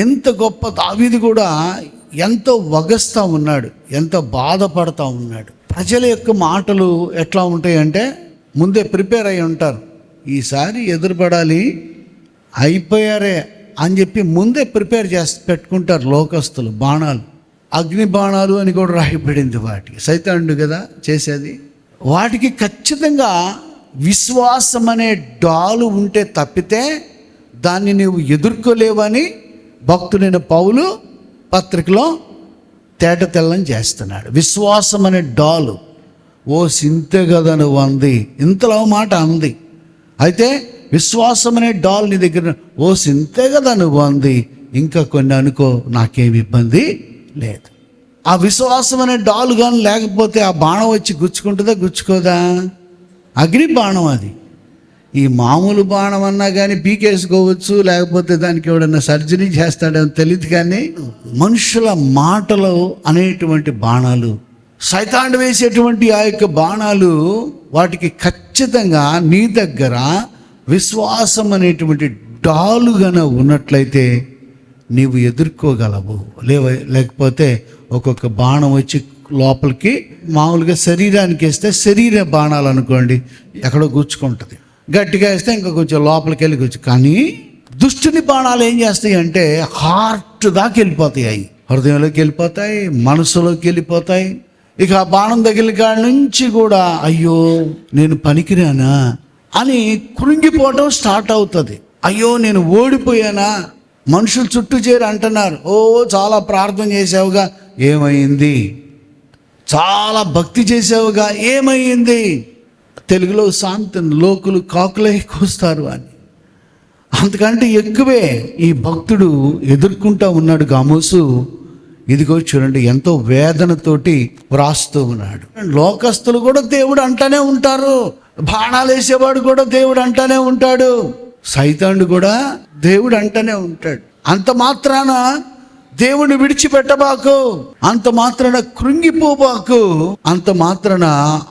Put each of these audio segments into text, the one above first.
ఎంత గొప్ప దావీదు కూడా ఎంతో వగస్తా ఉన్నాడు, ఎంతో బాధపడతా ఉన్నాడు. ప్రజల యొక్క మాటలు ఎట్లా ఉంటాయంటే ముందే ప్రిపేర్ అయి ఉంటారు. ఈసారి ఎదురుపడాలి, అయిపోయారే అని చెప్పి ముందే ప్రిపేర్ చేసి పెట్టుకుంటారు లోకస్తులు. బాణాలు, అగ్ని బాణాలు అని కూడా రాయబడింది. వాటికి సైతానుడు కదా చేసేది. వాటికి ఖచ్చితంగా విశ్వాసం అనే డాలు ఉంటే తప్పితే దాన్ని నువ్వు ఎదుర్కోలేవని భక్తుడైన పౌలు పత్రికలో తేట తెల్లని చేస్తున్నాడు. విశ్వాసం అనే డాలు ఓ సింతే కదా నువ్వు అంది, ఇంతలో మాట అంది. అయితే విశ్వాసం అనే డాల్ నీ దగ్గర ఓ సింతే కదా నువ్వు అంది, ఇంకా కొన్ని అనుకో, నాకేమి ఇబ్బంది లేదు. ఆ విశ్వాసం అనే డాల్ కానీ లేకపోతే ఆ బాణం వచ్చి గుచ్చుకుంటుందా, గుచ్చుకోదా? అగ్ని బాణం అది. ఈ మామూలు బాణం అన్నా కానీ పీకేసుకోవచ్చు, లేకపోతే దానికి ఎవడన్నా సర్జరీ చేస్తాడని తెలియదు. కానీ మనుషుల మాటలు అనేటువంటి బాణాలు, సైతాను వేసేటువంటి ఆ యొక్క బాణాలు, వాటికి ఖచ్చితంగా నీ దగ్గర విశ్వాసం అనేటువంటి డాలుగాన ఉన్నట్లయితే నీవు ఎదుర్కోగలవు. లేకపోతే ఒక్కొక్క బాణం వచ్చి లోపలికి మామూలుగా శరీరానికి వేస్తే శరీర బాణాలు అనుకోండి ఎక్కడో గుచ్చుకుంటుంది, గట్టిగా వేస్తే ఇంకా కొంచెం లోపలికి వెళ్ళి గుచ్చు. కానీ దుష్టుని బాణాలు ఏం చేస్తాయి అంటే హార్ట్ దాకా వెళ్ళిపోతాయి, అవి హృదయంలోకి వెళ్ళిపోతాయి, మనసులోకి వెళ్ళిపోతాయి. ఇక ఆ బాణం తగిలిన కాడి నుంచి కూడా అయ్యో నేను పనికిరానా అని కృంగిపోవటం స్టార్ట్ అవుతుంది. అయ్యో నేను ఓడిపోయానా, మనుషులు చుట్టూ చేరి అంటున్నారు, ఓ చాలా ప్రార్థన చేసావుగా ఏమైంది, చాలా భక్తి చేసావుగా ఏమైంది. తెలుగులో శాంతి లోకులు కాకులై కూస్తారు అని. అంతకంటే ఎక్కువే ఈ భక్తుడు ఎదుర్కొంటూ ఉన్నాడు. గామోసు ఇదిగో చూడండి ఎంతో వేదనతోటి వ్రాస్తూ ఉన్నాడు. లోకస్తులు కూడా దేవుడు అంటానే ఉంటారు, బాణాలు వేసేవాడు కూడా దేవుడు అంటానే ఉంటాడు, సైతానుడు కూడా దేవుడు అంటానే ఉంటాడు. అంత మాత్రాన దేవుని విడిచిపెట్టబాకు, అంత మాత్రాన కృంగిపోబాకు, అంత మాత్రాన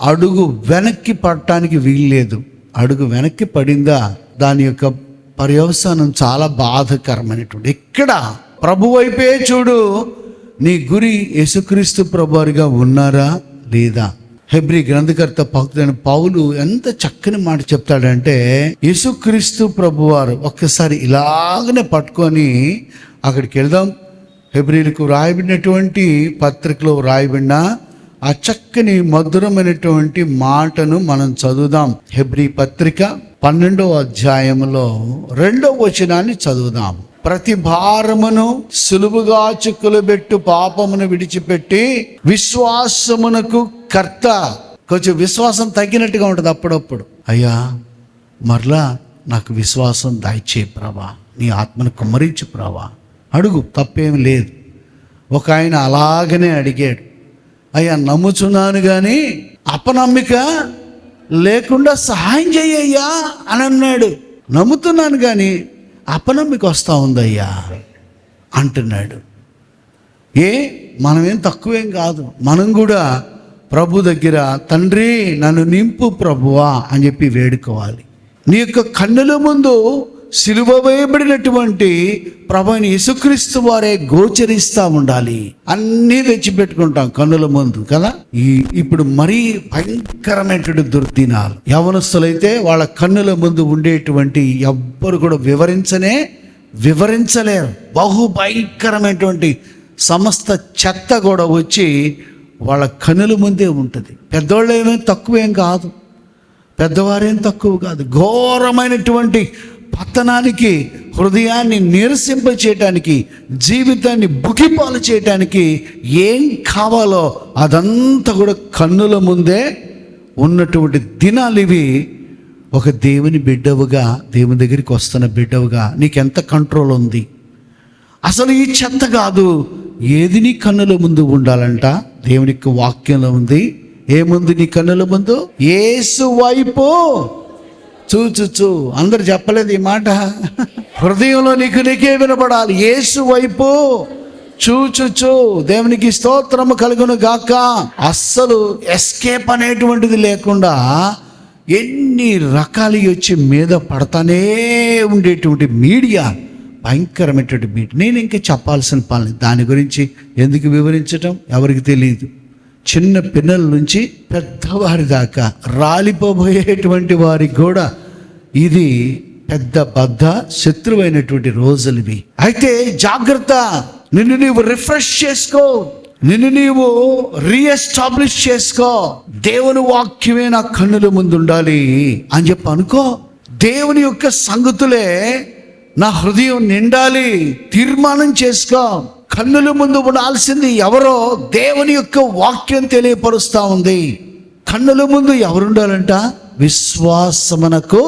అడుగు వెనక్కి పడటానికి వీల్లేదు. అడుగు వెనక్కి పడిందా దాని యొక్క పర్యవసానం చాలా బాధకరమైనటువంటి. ఇక్కడ ప్రభు వైపే చూడు, నీ గురి యేసుక్రీస్తు ప్రభువారిగా ఉన్నారా లేదా? హెబ్రీ గ్రంథకర్త భక్తుడైన పౌలు ఎంత చక్కని మాట చెప్తాడంటే, యేసుక్రీస్తు ప్రభువారు ఒక్కసారి ఇలాగనే పట్టుకొని అక్కడికి వెళ్దాం. హెబ్రీలకు రాయబడినటువంటి పత్రికలో రాయబడిన ఆ చక్కని మధురమైనటువంటి మాటను మనం చదువుదాం. హెబ్రీ పత్రిక 12వ అధ్యాయంలో 2వ వచనాన్ని చదువుదాం. ప్రతి భారమును సులువుగా చిక్కులుబెట్టు పాపమును విడిచిపెట్టి విశ్వాసమునకు కర్త. కొంచెం విశ్వాసం తగ్గినట్టుగా ఉంటుంది అప్పుడప్పుడు. అయ్యా మరలా నాకు విశ్వాసం దయచేయి ప్రభా, నీ ఆత్మను కుమ్మరించు ప్రభా. అడుగు, తప్పేం లేదు. ఒక ఆయన అలాగనే అడిగాడు, అయ్యా నమ్ముచున్నాను కానీ అపనమ్మిక లేకుండా సహాయం చెయ్యయ్యా అని అన్నాడు. నమ్ముతున్నాను కానీ అపనమ్మిక వస్తూ ఉందయ్యా అంటున్నాడు. మనమేం తక్కువేం కాదు. మనం కూడా ప్రభు దగ్గర తండ్రి నన్ను నింపు ప్రభువా అని చెప్పి వేడుకోవాలి. నీ యొక్క కన్నుల ముందు సిలువ వేయబడినటువంటి ప్రభువైన యేసుక్రీస్తు వారే గోచరిస్తూ ఉండాలి. అన్నీ తెచ్చిపెట్టుకుంటాం కన్నుల ముందు కదా. ఇప్పుడు మరీ భయంకరమైనటువంటి దుర్దినాలు. యవనస్తులైతే వాళ్ళ కన్నుల ముందు ఉండేటువంటి ఎవ్వరు కూడా వివరించలేరు. బహు భయంకరమైనటువంటి సమస్త చెత్త కూడా వచ్చి వాళ్ళ కన్నుల ముందే ఉంటుంది. పెద్దవాళ్ళు ఏమేం తక్కువేం కాదు, పెద్దవారేం తక్కువ కాదు. ఘోరమైనటువంటి పతనానికి, హృదయాన్ని నీరసింప చేయటానికి, జీవితాన్ని బుకిపాలు చేయటానికి ఏం కావాలో అదంతా కూడా కన్నుల ముందే ఉన్నటువంటి దినాలు ఇవి. ఒక దేవుని బిడ్డవుగా, దేవుని దగ్గరికి వస్తున్న బిడ్డవుగా నీకెంత కంట్రోల్ ఉంది? అసలు ఈ చెత్త కాదు, ఏది నీ కన్నుల ముందు ఉండాలంట? దేవునికి వాక్యంలో ఉంది. ఏముంది నీ కన్నుల ముందు? యేసు వైపు చూచు. అందరు చెప్పలేదు ఈ మాట. హృదయంలో నీకే వినపడాలి. యేసు వైపు చూచు. దేవునికి స్తోత్రము కలుగును గాక. అస్సలు ఎస్కేప్ అనేటువంటిది లేకుండా ఎన్ని రకాలు వచ్చి మీద పడతానే ఉండేటువంటి మీడియా, భయంకరమైనటువంటి బీట్. నేను ఇంకా చెప్పాల్సిన పని, దాని గురించి ఎందుకు వివరించటం ఎవరికి తెలియదు. చిన్న పిల్లల నుంచి పెద్దవారి దాకా రాలిపోబోయేటువంటి వారికి కూడా ఇది పెద్ద బద్ధ శత్రువైనటువంటి రోజులు ఇవి. అయితే జాగ్రత్త, నిన్ను నీవు రిఫ్రెష్ చేసుకో, నిన్ను నీవు రీఎస్టాబ్లిష్ చేసుకో. దేవుని వాక్యమే నా కన్నుల ముందు ఉండాలి అని చెప్పి అనుకో. దేవుని యొక్క సంగతులే నా హృదయం నిండాలి తీర్మానం చేసుకో. కన్నుల ముందు ఉండాల్సింది ఎవరో దేవుని యొక్క వాక్యం తెలియపరుస్తూ ఉంది. కన్నుల ముందు ఎవరు ఉండాలంట? విశ్వాసమునకు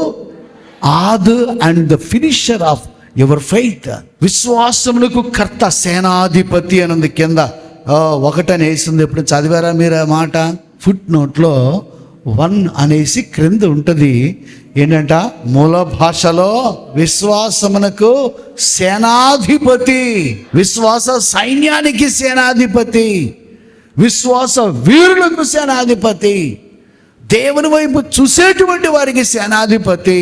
ఆది and the finisher of your faith. విశ్వాసమునకు కర్త, సేనాధిపతి అని ఉంది కింద 1 అని వేసింది. ఎప్పుడు చదివారా మీరు ఆ మాట? ఫుట్ నోట్లో 1 అనేసి క్రింద ఉంటుంది. ఏంటంట? మూల భాషలో విశ్వాసమునకు సేనాధిపతి, విశ్వాస సైన్యానికి సేనాధిపతి, విశ్వాస వీరులకు సేనాధిపతి, దేవుని వైపు చూసేటువంటి వారికి సేనాధిపతి,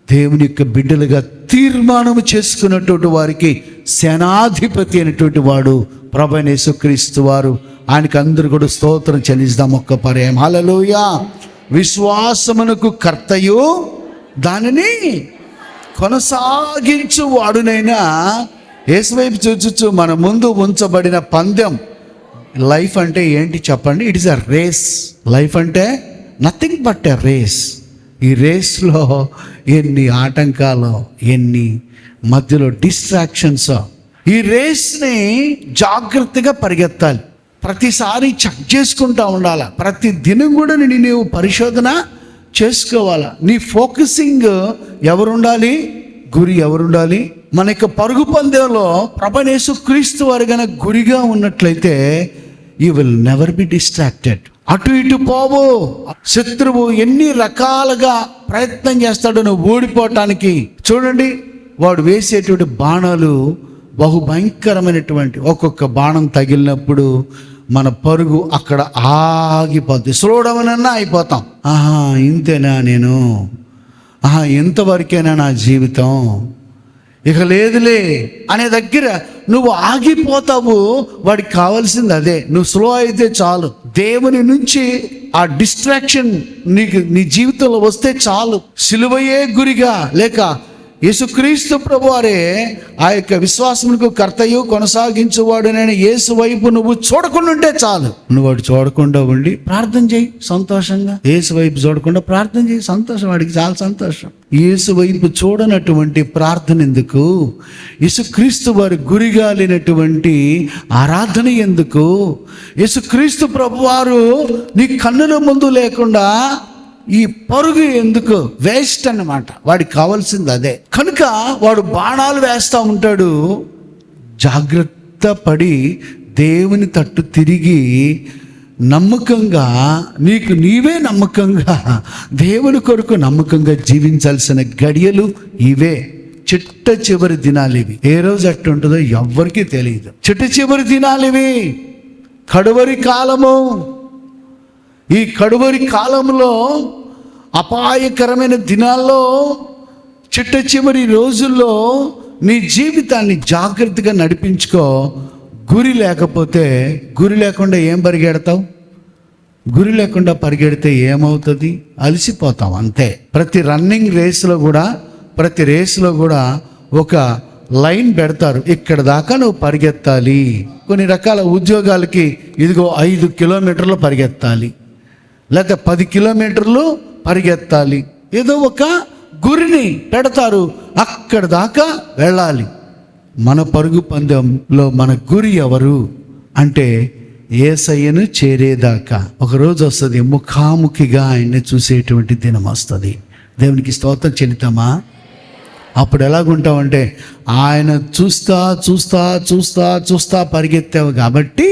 దేవుని యొక్క బిడ్డలుగా తీర్మానం చేసుకున్నటువంటి వారికి సేనాధిపతి అయినటువంటి వాడు ప్రభువైన యేసుక్రీస్తు వారు. ఆయనకి అందరూ కూడా స్తోత్రం చెల్లిద్దాం ఒక్క పర్యాయం. హల్లెలూయా. విశ్వాసమునకు కర్తయు దానిని కొనసాగించు వాడునైనా యేసు వైపు చూచు మన ముందు ఉంచబడిన పందెం. లైఫ్ అంటే ఏంటి చెప్పండి? It is a race. Life అంటే నథింగ్ బట్ ఎ రేస్. ఈ రేస్లో ఎన్ని ఆటంకాలు, ఎన్ని మధ్యలో డిస్ట్రాక్షన్స్. ఈ రేస్ని జాగ్రత్తగా పరిగెత్తాలి. ప్రతిసారి చెక్ చేసుకుంటూ ఉండాలి. ప్రతి దినం కూడా నీవు పరిశోధన చేసుకోవాలా. నీ ఫోకసింగ్ ఎవరుండాలి? గురి ఎవరుండాలి? మన యొక్క పరుగు పందెంలో ప్రభువైన యేసుక్రీస్తు వారు గనక గురిగా ఉన్నట్లయితే you will never be distracted. అటు ఇటు పోవు. శత్రువు ఎన్ని రకాలుగా ప్రయత్నం చేస్తాడో నువ్వు ఓడిపోవటానికి. చూడండి, వాడు వేసేటువంటి బాణాలు బహుభయంకరమైనటువంటి. ఒక్కొక్క బాణం తగిలినప్పుడు మన పరుగు అక్కడ ఆగిపోద్ది. స్లో డౌన్ అన్నా అయిపోతాం. ఇంతేనా నేను? ఇంతవరకేనా నా జీవితం, ఇక లేదులే అనే దగ్గర నువ్వు ఆగిపోతావు. వాడికి కావాల్సింది అదే. నువ్వు స్లో అయితే చాలు. దేవుని నుంచి ఆ డిస్ట్రాక్షన్ నీ జీవితంలో వస్తే చాలు. సిలువయే గురిగా లేక యేసుక్రీస్తు ప్రభువారే ఆ యొక్క విశ్వాసమునకు కర్తయు కొనసాగించువాడునైన యేసు వైపు నువ్వు చూడకుండా ఉంటే చాలు. నువ్వు వాడు చూడకుండా ఉండి ప్రార్థన చేయి సంతోషంగా. యేసు వైపు చూడకుండా ప్రార్థన చేయి సంతోషం. వాడికి చాలా సంతోషం. యేసు వైపు చూడనటువంటి ప్రార్థన ఎందుకు? యేసుక్రీస్తు వారి గురిగా లేనటువంటి ఆరాధన ఎందుకు? యేసుక్రీస్తు ప్రభువారు నీ కన్నుల ముందు లేకుండా ఈ పరుగు ఎందుకు? వేస్ట్ అన్నమాట. వాడికి కావాల్సింది అదే. కనుక వాడు బాణాలు వేస్తూ ఉంటాడు. జాగ్రత్త పడి దేవుని తట్టు తిరిగి నమ్మకంగా, నీకు నీవే నమ్మకంగా, దేవుని కొరకు నమ్మకంగా జీవించాల్సిన గడియలు ఇవే. చిట్ట చివరి దినాలు ఇవి. ఏ రోజు అట్టు ఉంటుందో ఎవ్వరికీ తెలియదు. చిట్ట చివరి దినాలు ఇవి, కడువరి కాలము. ఈ కడువరి కాలంలో, అపాయకరమైన దినాల్లో, చిట్ట చివరి రోజుల్లో నీ జీవితాన్ని జాగ్రత్తగా నడిపించుకో. గురి లేకపోతే, గురి లేకుండా ఏం పరిగెడతావు? గురి లేకుండా పరిగెడితే ఏమవుతుంది? అలసిపోతాం అంతే. ప్రతి రన్నింగ్ రేస్లో కూడా, ప్రతి రేస్లో కూడా ఒక లైన్ పెడతారు. ఇక్కడ దాకా నువ్వు పరిగెత్తాలి. కొన్ని రకాల ఉద్యోగాలకి ఇదిగో 5 కిలోమీటర్లు పరిగెత్తాలి, లేకపోతే 10 కిలోమీటర్లు పరిగెత్తాలి. ఏదో ఒక గురిని పెడతారు, అక్కడ దాకా వెళ్ళాలి. మన పరుగు పందెంలో మన గురి ఎవరు అంటే యేసయ్యను చేరేదాకా. ఒకరోజు వస్తుంది, ముఖాముఖిగా ఆయన్ని చూసేటువంటి దినం వస్తుంది. దేవునికి స్తోత్రం చెల్లితామా? అప్పుడు ఎలాగుంటావంటే, ఆయన చూస్తా చూస్తా చూస్తా చూస్తా పరిగెత్తావు కాబట్టి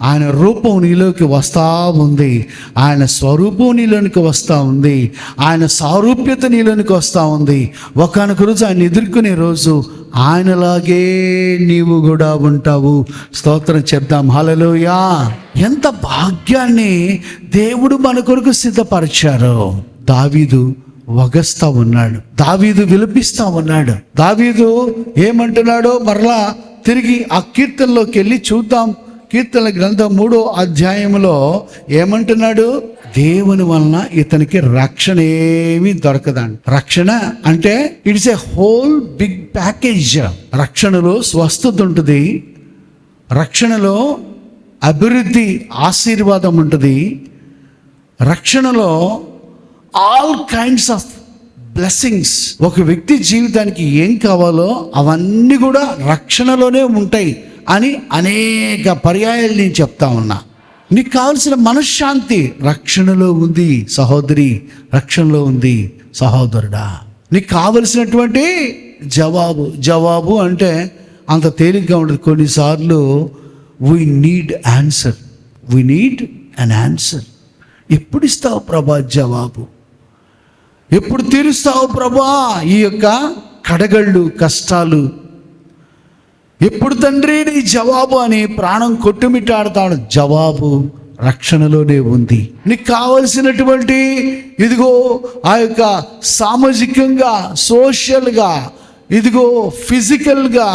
ఆయన రూపం నీలోకి వస్తూ ఉంది, ఆయన స్వరూపం నీలోనికి వస్తూ ఉంది, ఆయన సారూప్యత నీలోనికి వస్తూ ఉంది. ఒకానొక రోజు ఆయన ఎదుర్కొనే రోజు ఆయనలాగే నీవు కూడా ఉంటావు. స్తోత్రం చెప్దాం. హల్లెలూయా. ఎంత భాగ్యాన్ని దేవుడు మన కొరకు సిద్ధపరిచారో. దావీదు వగస్తా ఉన్నాడు. దావీదు విలపిస్తా ఉన్నాడు. దావీదు ఏమంటున్నాడో మరలా తిరిగి ఆ కీర్తనలోకి వెళ్ళి చూద్దాం. కీర్తన గ్రంథం 3వ అధ్యాయంలో ఏమంటున్నాడు? దేవుని వలన ఇతనికి రక్షణ ఏమీ దొరకదండి. రక్షణ అంటే it's a whole big package. రక్షణలో స్వస్థత ఉంటుంది, రక్షణలో అభివృద్ధి ఆశీర్వాదం ఉంటుంది, రక్షణలో ఆల్ కైండ్స్ ఆఫ్ బ్లెస్సింగ్స్. ఒక వ్యక్తి జీవితానికి ఏం కావాలో అవన్నీ కూడా రక్షణలోనే ఉంటాయి అని అనేక పర్యాయాలు నేను చెప్తా ఉన్నా. నీకు కావలసిన మనశ్శాంతి రక్షణలో ఉంది సహోదరి, రక్షణలో ఉంది సహోదరుడా. నీకు కావలసినటువంటి జవాబు అంటే అంత తేలిగ్గా ఉండదు. కొన్నిసార్లు వీ నీడ్ అన్ ఆన్సర్. ఎప్పుడు ఇస్తావు ప్రభా జవాబు? ఎప్పుడు తీరుస్తావు ప్రభా ఈ యొక్క కడగళ్ళు, కష్టాలు? ఎప్పుడు తండ్రి నీ జవాబు అని ప్రాణం కొట్టుమిట్టాడుతాడు. జవాబు రక్షణలోనే ఉంది. నీకు కావలసినటువంటి ఇదిగో ఆ యొక్క సామాజికంగా, సోషల్గా, ఇదిగో ఫిజికల్గా,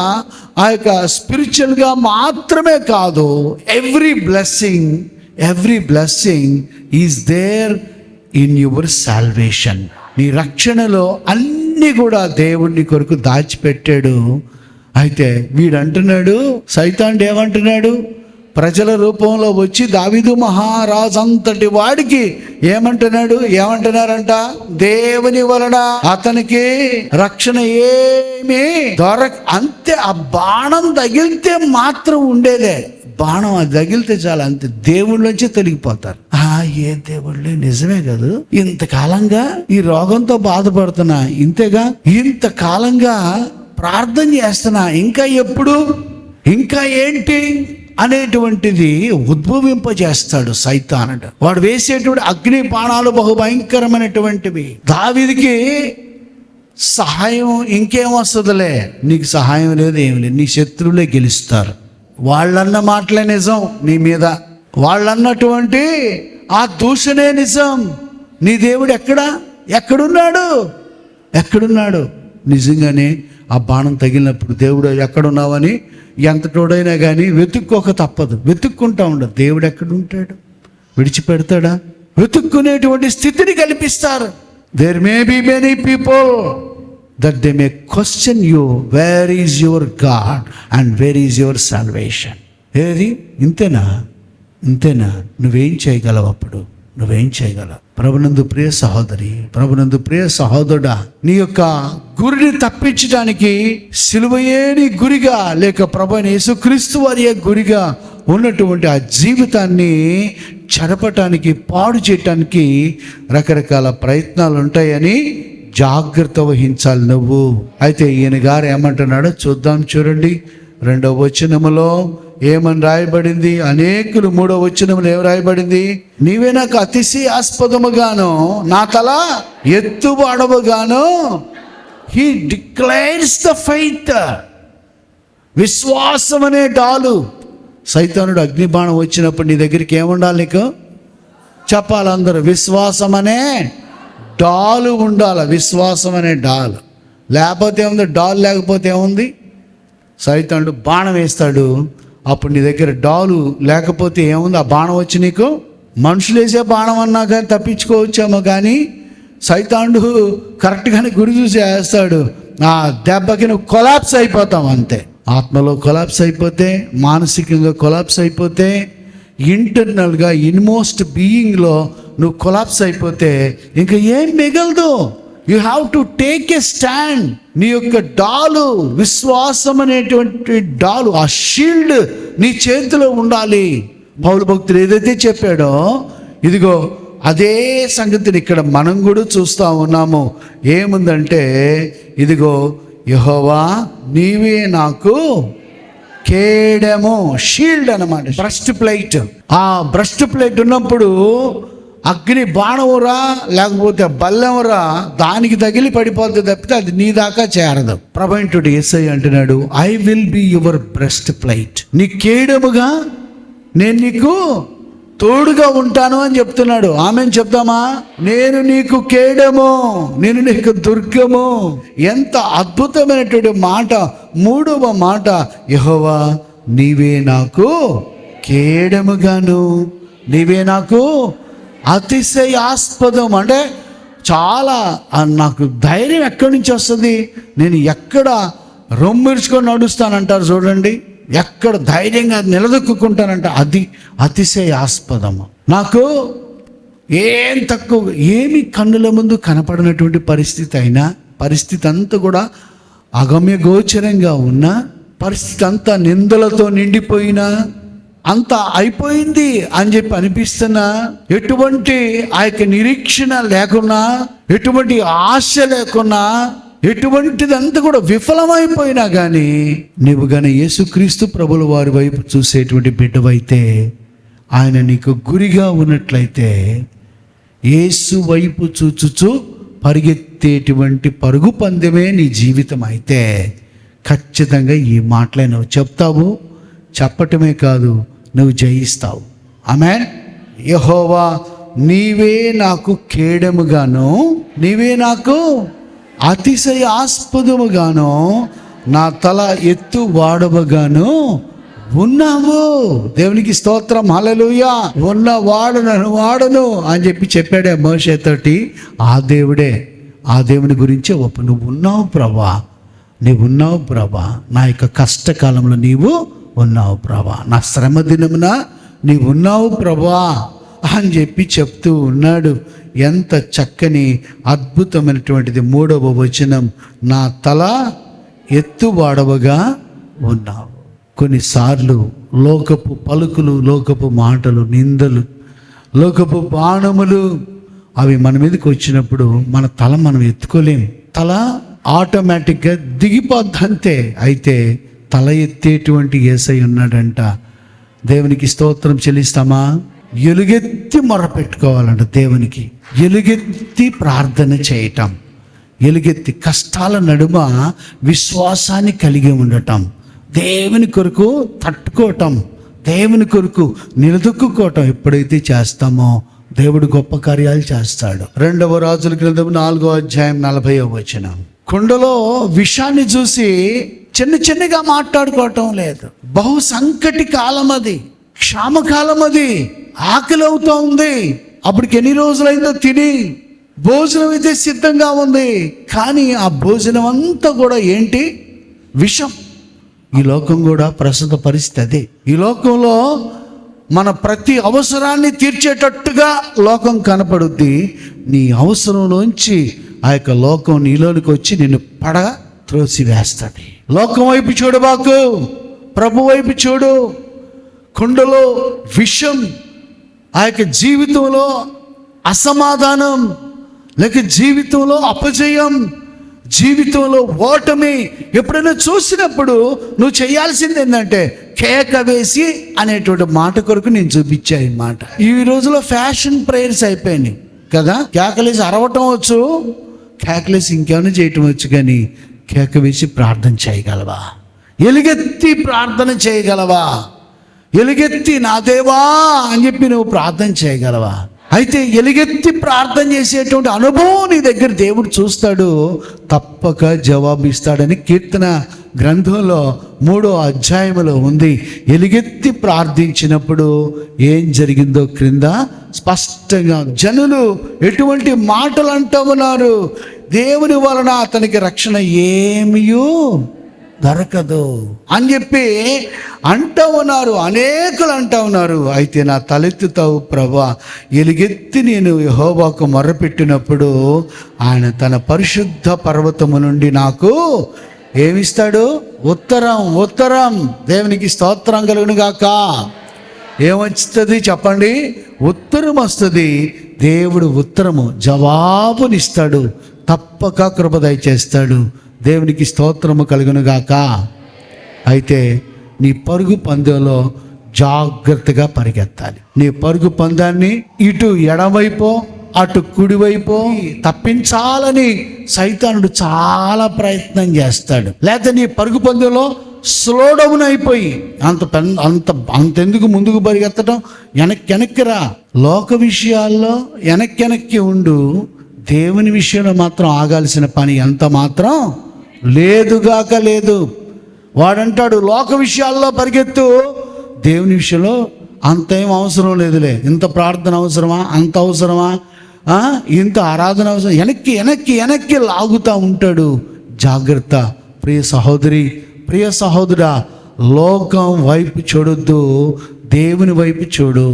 ఆ యొక్క స్పిరిచువల్గా మాత్రమే కాదు, every blessing is there in your salvation. నీ రక్షణలో అన్నీ కూడా దేవుడిని కొరకు దాచిపెట్టాడు. అయితే వీడు అంటున్నాడు, సైతానుడు ఏమంటున్నాడు? ప్రజల రూపంలో వచ్చి దావీదు మహారాజు అంతటి వాడికి ఏమంటున్నారంట? దేవుని వలన అతనికి రక్షణ ఏమీ అంతే. ఆ బాణం తగిలితే మాత్రం ఉండేదే. బాణం అది తగిలితే చాలా, అంతే. దేవుళ్ళొంచి తొలగిపోతారు. ఏ దేవుళ్ళే, నిజమే కదా. ఇంతకాలంగా ఈ రోగంతో బాధపడుతున్నా, ఇంతేగా ఇంతకాలంగా ప్రార్థన చేస్తున్నా, ఇంకా ఎప్పుడు, ఇంకా ఏంటి అనేటువంటిది ఉద్భవింపజేస్తాడు సైతానుడు. వాడు వేసేటువంటి అగ్ని బాణాలు బహుభయంకరమైనటువంటివి. దావీదుకి సహాయం ఇంకేం వస్తుందిలే, నీకు సహాయం లేదు, ఏమి లేదు. నీ శత్రువులే గెలుస్తారు. వాళ్ళన్న మాటలే నిజం నీ మీద, వాళ్ళన్నటువంటి ఆ దూషణే నిజం. నీ దేవుడు ఎక్కడున్నాడు? నిజంగానే ఆ బాణం తగిలినప్పుడు దేవుడు ఎక్కడున్నావని ఎంతటోడైనా కానీ వెతుక్కోక తప్పదు. వెతుక్కుంటా ఉండదు. దేవుడు ఎక్కడుంటాడు? విడిచిపెడతాడా? వెతుక్కునేటువంటి స్థితిని కల్పిస్తారు. There may be many people that they may question you, where is your God and where is your salvation. ఏది ఇంతేనా? నువ్వేం చేయగలవు? అప్పుడు నువ్వేం చేయగలవు? ప్రభునందు ప్రియ సహోదరి, ప్రభునందు ప్రియ సహోదరుడా, నీ యొక్క గురిని తప్పించడానికి సిలువయే నీ గురిగా, లేక ప్రభువైన యేసుక్రీస్తు వారియే గురిగా ఉన్నటువంటి ఆ జీవితాన్ని చెరపటానికి, పాడు చేయటానికి రకరకాల ప్రయత్నాలు ఉంటాయని జాగ్రత్త వహించాలి నువ్వు. అయితే ఈయన గారు ఏమంటున్నాడో చూద్దాం. చూడండి 2వ వచనములో ఏమని రాయబడింది? అనేకులు 3వ వచనములో ఏం రాయబడింది? నీవే నాకు అతిశయాస్పదముగాను, నా తల ఎత్తుబడవుగాను. He declares the faith. విశ్వాసం అనే డాలు. సైతానుడు అగ్నిబాణం వచ్చినప్పుడు నీ దగ్గరికి ఏముండాలి? నీకు చెప్పాలి అందరూ, విశ్వాసం అనే డాలు ఉండాలి. విశ్వాసం అనే డాలు లేకపోతే ఏముంది? డాల్ లేకపోతే ఏముంది? సైతానుడు బాణం వేస్తాడు. అప్పుడు నీ దగ్గర డాలు లేకపోతే ఏముంది? ఆ బాణం వచ్చి నీకు మనుషులు వేసే బాణం అన్నా కానీ తప్పించుకోవచ్చేమో, కానీ సైతానుడు కరెక్ట్గానే గురి చూసి వేస్తాడు. ఆ దెబ్బకి నువ్వు కొలాప్స్ అయిపోతావు అంతే. ఆత్మలో కొలాప్స్ అయిపోతే, మానసికంగా కొలాప్స్ అయిపోతే, ఇంటర్నల్గా ఇన్మోస్ట్ బీయింగ్లో నువ్వు కొలాప్స్ అయిపోతే ఇంకా ఏం మిగలదు. You have to take a stand. నీ యొక్క డాలు, విశ్వాసం అనేటువంటి డాలు, ఆ షీల్డ్ నీ చేతిలో ఉండాలి. పౌలు భక్తుడు ఏదైతే చెప్పాడో, ఇదిగో అదే సంగతిని ఇక్కడ మనం కూడా చూస్తూ ఉన్నాము. ఏముందంటే, ఇదిగో యెహోవా నీవే నాకు కేడము, షీల్డ్ అన్నమాట, బ్రెస్ట్ ప్లేట్. ఆ బ్రెస్ట్ ప్లేట్ ఉన్నప్పుడు అగ్ని బాణమురా లేకపోతే బల్లెమురా దానికి తగిలి పడిపోతుంది తప్పితే అది నీ దాకా చేరదు. ప్రభు యేసయ్య అంటున్నాడు, I will be your breast plate. నీ కేడముగా నేను నీకు తోడుగా ఉంటాను అని చెప్తున్నాడు. ఆమెను చెప్తామా? నేను నీకు కేడము, నేను నీకు దుర్గము. ఎంత అద్భుతమైనటువంటి మాట. మూడవ మాట, యెహోవా నీవే నాకు కేడముగాను, నీవే నాకు అతిశయాస్పదం. అంటే చాలా నాకు ధైర్యం ఎక్కడి నుంచి వస్తుంది? నేను ఎక్కడ రొమ్మిర్చుకొని నడుస్తానంటారు చూడండి, ఎక్కడ ధైర్యంగా నిలదొక్కుంటానంట, అది అతిశయాస్పదము. నాకు ఏం తక్కువ, ఏమి కన్నుల ముందు కనపడినటువంటి పరిస్థితి అంతా కూడా అగమ్య గోచరంగా ఉన్న పరిస్థితి అంతా నిందలతో నిండిపోయినా, అంత అయిపోయింది అని చెప్పి అనిపిస్తున్నా, ఎటువంటి ఆ యొక్క నిరీక్షణ లేకున్నా, ఎటువంటి ఆశ లేకున్నా, ఎటువంటిదంతా కూడా విఫలమైపోయినా కానీ, నీవు కానీ యేసుక్రీస్తు ప్రభుల వారి వైపు చూసేటువంటి బిడ్డవైతే, ఆయన నీకు గురిగా ఉన్నట్లయితే, యేసు వైపు చూచుచు పరిగెత్తేటువంటి పరుగు పందెమే నీ జీవితం అయితే, ఖచ్చితంగా ఈ మాటలే నువ్వు చెప్తావు. చెప్పటమే కాదు, నువ్వు జయిస్తావు. ఆమేన్. యెహోవా నీవే నాకు కేడముగాను, నీవే నాకు అతిశయాస్పదముగాను, నా తల ఎత్తు వాడవగాను ఉన్నావు. దేవునికి స్తోత్రం, హల్లెలూయా. వాడను అని చెప్పాడే మోషేతోటి. ఆ దేవుని గురించే నువ్వు ఉన్నావు ప్రభా, నీవు ఉన్నావు ప్రభా, నా యొక్క కష్టకాలంలో నీవు ఉన్నావు ప్రభా, నా శ్రమ దినమున నీవు ఉన్నావు ప్రభా అని చెప్తూ ఉన్నాడు. ఎంత చక్కని అద్భుతమైనటువంటిది. 3వ వచనం, నా తల ఎత్తువాడవగా ఉన్నావు. కొన్నిసార్లు లోకపు పలుకులు, లోకపు మాటలు, నిందలు, లోకపు బాణములు అవి మన మీదకి వచ్చినప్పుడు మన తల మనం ఎత్తుకోలేం. తల ఆటోమేటిక్గా దిగిపోద్దంతే. అయితే తల ఎత్తేటువంటి యేసయ్య ఉన్నాడంట. దేవునికి స్తోత్రం చెల్లిస్తామా? ఎలుగెత్తి మొరపెట్టుకోవాలంట దేవునికి, ఎలుగెత్తి ప్రార్థన చేయటం, ఎలుగెత్తి కష్టాల నడుమ విశ్వాసాన్ని కలిగి ఉండటం, దేవుని కొరకు తట్టుకోవటం, దేవుని కొరకు నిలదొక్కుకోవటం ఎప్పుడైతే చేస్తామో దేవుడు గొప్ప కార్యాలు చేస్తాడు. 2వ రాజుల గ్రంథం 4వ అధ్యాయం 40వ వచనం. కుండలో విషాన్ని చూసి చిన్నగా మాట్లాడుకోవటం లేదు. బహు సంకటి కాలం అది, క్షామకాలం అది, ఆకలి అవుతా ఉంది. అప్పటికి ఎన్ని రోజులైందో తిని, భోజనం అయితే సిద్ధంగా ఉంది, కానీ ఆ భోజనం అంతా కూడా ఏంటి? విషం. ఈ లోకం కూడా ప్రస్తుత పరిస్థితి అదే. ఈ లోకంలో మన ప్రతి అవసరాన్ని తీర్చేటట్టుగా లోకం కనపడుద్ది. నీ అవసరంలోంచి ఆ యొక్క లోకం నీలోనికి వచ్చి నిన్ను త్రోసి వేస్తుంది. లోకం వైపు చూడు బాకు, ప్రభు వైపు చూడు. కుండలో విషం, ఆ యొక్క జీవితంలో అసమాధానం, లేక జీవితంలో అపజయం, జీవితంలో ఓటమి ఎప్పుడైనా చూసినప్పుడు నువ్వు చేయాల్సింది ఏంటంటే కేక వేసి అనేటువంటి మాట కొరకు నేను చూపించాను ఈ మాట. ఈ రోజులో ఫ్యాషన్ ప్రేయర్స్ అయిపోయినాయి కదా. కేకలేసి అరవటం వచ్చు, కేకలేసి ఇంకేమైనా చేయటం వచ్చు, కానీ కేక వేసి ప్రార్థన చేయగలవా? ఎలుగెత్తి ప్రార్థన చేయగలవా? ఎలుగెత్తి నా దేవా అని చెప్పి నువ్వు ప్రార్థన చేయగలవా? అయితే ఎలుగెత్తి ప్రార్థన చేసేటువంటి అనుభవం నీ దగ్గర దేవుడు చూస్తాడు, తప్పక జవాబు ఇస్తాడని కీర్తన గ్రంథంలో 3వ అధ్యాయంలో ఉంది. ఎలుగెత్తి ప్రార్థించినప్పుడు ఏం జరిగిందో క్రింద స్పష్టంగా, జనులు ఎటువంటి మాటలు అంటూ ఉన్నారు, దేవుని వలన అతనికి రక్షణ ఏమీయూ దొరకదు అని చెప్పి అంటూ ఉన్నారు, అనేకులు అంటూ ఉన్నారు. అయితే నా తలెత్తుతావు ప్రభా, ఎలుగెత్తి నేను యెహోవాకు మొర్రపెట్టినప్పుడు ఆయన తన పరిశుద్ధ పర్వతము నుండి నాకు ఏమిస్తాడు? ఉత్తరం. దేవునికి స్తోత్రం కలుగును గాక. ఏమొస్తుంది చెప్పండి? ఉత్తరం వస్తుంది. దేవుడు ఉత్తరము, జవాబునిస్తాడు, తప్పక కృప దయచేస్తాడు. దేవునికి స్తోత్రము కలుగును గాక. అయితే నీ పరుగు పందెంలో జాగ్రత్తగా పరిగెత్తాలి. నీ పరుగు పందాన్ని ఇటు ఎడమవైపో అటు కుడివైపో తప్పించాలని సైతానుడు చాలా ప్రయత్నం చేస్తాడు. లేకపోతే నీ పరుగు పందెంలో స్లో డౌన్ అయిపోయి అంతెందుకు ముందుకు పరిగెత్తడం, వెనక్కిరా. లోక విషయాల్లో వెనక్కి ఉండు, దేవుని విషయంలో మాత్రం ఆగాల్సిన పని ఎంత మాత్రం లేదుగాక లేదు. వాడంటాడు లోక విషయాల్లో పరిగెత్తు, దేవుని విషయంలో అంతేం అవసరం లేదులే. ఇంత ప్రార్థన అవసరమా, అంత అవసరమా, ఇంత ఆరాధన అవసరం, వెనక్కి లాగుతూ ఉంటాడు. జాగ్రత్త ప్రియ సహోదరి, ప్రియ సహోదరా, లోకం వైపు చూడొద్దు, దేవుని వైపు చూడు,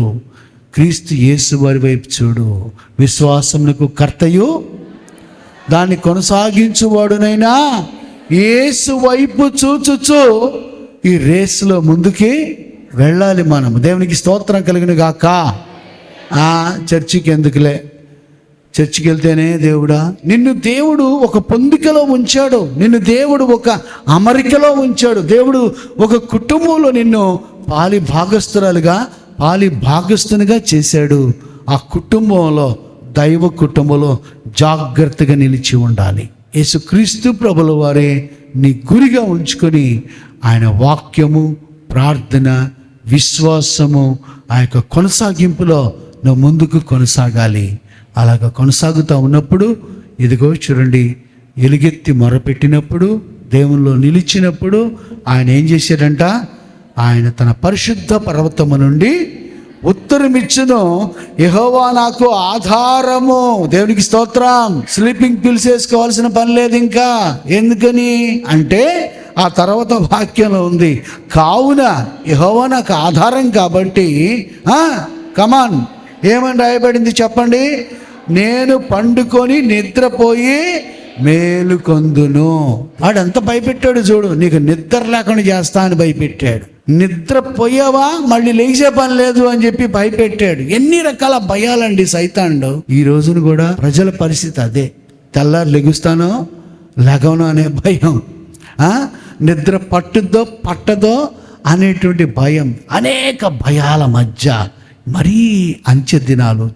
క్రీస్తు యేసు వారి వైపు చూడు. విశ్వాసమునకు కర్తయు దాన్ని కొనసాగించువాడునైనా యేసు వైపు చూచుచు ఈ రేసులో ముందుకి వెళ్ళాలి మనం. దేవునికి స్తోత్రం కలుగును గాక. చర్చికి ఎందుకులే, చర్చికి వెళ్తేనే దేవుడా, నిన్ను దేవుడు ఒక పొందికలో ఉంచాడు, నిన్ను దేవుడు ఒక అమరికలో ఉంచాడు, దేవుడు ఒక కుటుంబంలో నిన్ను పాలి భాగస్తునిగా చేశాడు. ఆ కుటుంబంలో, దైవ కుటుంబంలో జాగ్రత్తగా నిలిచి ఉండాలి. యేసుక్రీస్తు ప్రభుల వారే నీ గురిగా ఉంచుకొని ఆయన వాక్యము, ప్రార్థన, విశ్వాసము, ఆ యొక్క కొనసాగింపులో నువ్వు ముందుకు కొనసాగాలి. అలాగ కొనసాగుతూ ఉన్నప్పుడు ఇదిగో చూడండి, ఎలుగెత్తి మొరపెట్టినప్పుడు, దేవునిలో నిలిచినప్పుడు ఆయన ఏం చేశాడంట, ఆయన తన పరిశుద్ధ పర్వతము నుండి ఉత్తరమిచ్చును, యెహోవా నాకు ఆధారము. దేవునికి స్తోత్రం. స్లీపింగ్ పిల్స్ వేసుకోవాల్సిన పని లేదు ఇంకా. ఎందుకని అంటే ఆ తర్వాత వాక్యంలో ఉంది, కావున యెహోవా నాకు ఆధారం కాబట్టి కమాన్ ఏమని రాయబడింది చెప్పండి, నేను పండుకొని నిద్రపోయి మేలుకొందును. వాడంతా భయపెట్టాడు చూడు, నీకు నిద్ర లేకుండా చేస్తా అని భయపెట్టాడు. నిద్రపోయావా మళ్ళీ లేచే పని లేదు అని చెప్పి భయపెట్టాడు. ఎన్ని రకాల భయాలండి సైతానుడు. ఈ రోజున కూడా ప్రజల పరిస్థితి అదే. తెల్లారు లెగుస్తానో లెగవనో అనే భయం, నిద్ర పట్టదో అనేటువంటి భయం. అనేక భయాల మధ్య మరీ అంచె దినాలు,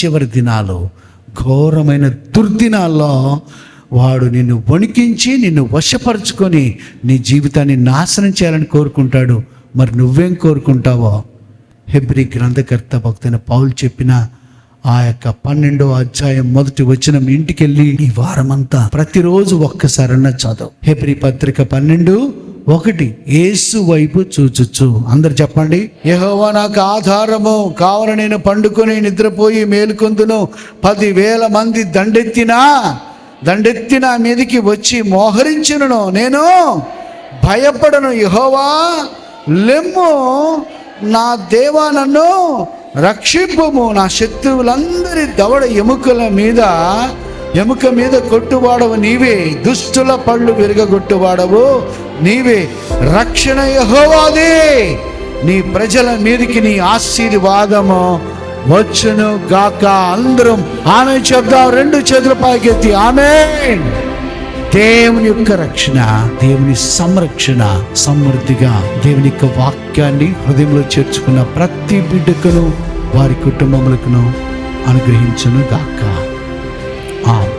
చివరి దినాలు, ఘోరమైన దుర్దినాల్లో వాడు నిన్ను వణికించి నిన్ను వశపరుచుకొని నీ జీవితాన్ని నాశనం చేయాలని కోరుకుంటాడు. మరి నువ్వేం కోరుకుంటావో హెబ్రీ గ్రంథకర్త భక్తైన పౌలు చెప్పిన ఆ యొక్క 12వ అధ్యాయం 1వ వచనం ఇంటికి వెళ్ళి ఈ వారమంతా ప్రతిరోజు ఒక్కసారన్నా చదువు. హెబ్రీ పత్రిక 12:1 యేసు వైపు చూచుచు. అందరు చెప్పండి, యెహోవా నాకు ఆధారము, కావల నేను పండుకొని నిద్రపోయి మేలుకొందును. 10,000 మంది దండెత్తిన మీదికి వచ్చి మోహరించును, నేను భయపడను. యెహోవా లెమ్ము, నా దేవా నన్ను రక్షింపుము. నా శత్రువులందరి దవడ ఎముక మీద కొట్టువాడవు నీవే, దుష్టుల పళ్ళు విరగొట్టువాడవు నీవే. రక్షణ యెహోవాదే, నీ ప్రజల మీదకి నీ ఆశీర్వాదము వచ్చును గాక. అందరం ఆమె చెప్దాం, 2 చేతుల పైకెత్తి ఆమేన్. దేవుని యొక్క రక్షణ, దేవుని సంరక్షణ సమృద్ధిగా దేవుని యొక్క వాక్యాన్ని హృదయంలో చేర్చుకున్న ప్రతి బిడ్డకును వారి కుటుంబములకును అనుగ్రహించును గాక. ఆమేన్.